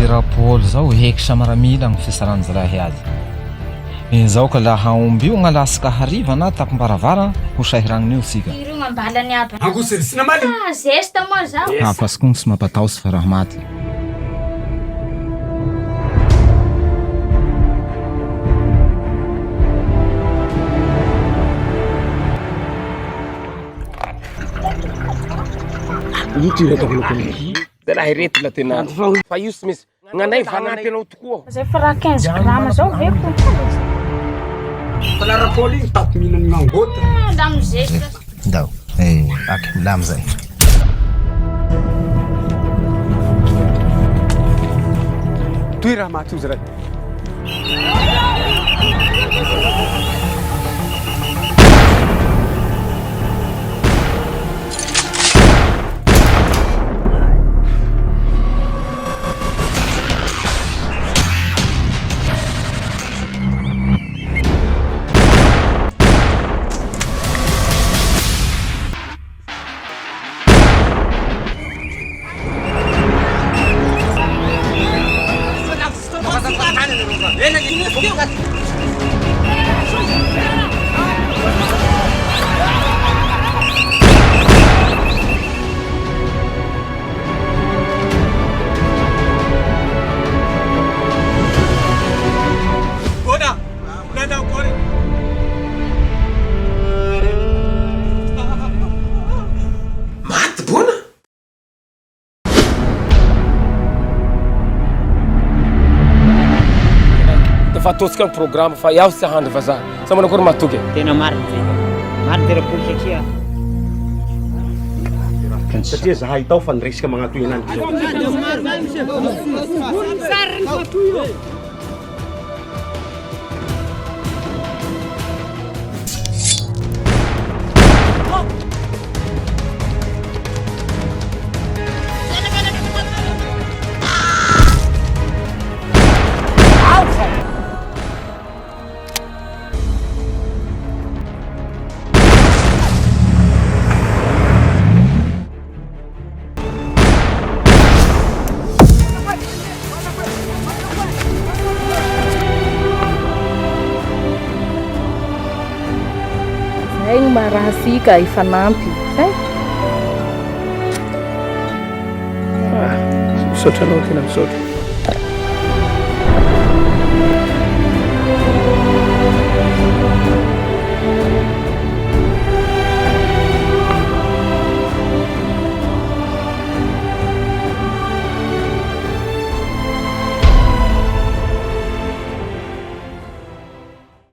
Ira Paul zao hekitra maramila ny fisaran'zalahy azy. Izao ka laha aomby io gn'alaska hariva na tapim-baravara ho sahiragniny io tsika. Ireo mambala ny aby. Agosy namali. Zesta moa zao. Hafaskony tsy mampatahotsy fa raha maty. Ito reto kolokolo. Dala irety la tena. Fa io tsy misy gn'anay fanampy anao tokoa. Zay fa raha 15 gramma zao veko. Falara Paul iny tato mihinany mangota. Damo zesta. Dao. Ak milamy zay. Toy raha maty izy ray. Fatotsika ny programa fa iaho tsy handry vazaha. Sa manao akory matoky. Tena marina zay. Marina Rapolo satria. Satria zahay tao fa niresaka magnatoy anany. Zay marahasika ifanampy. Misaotra anao tena misaotra.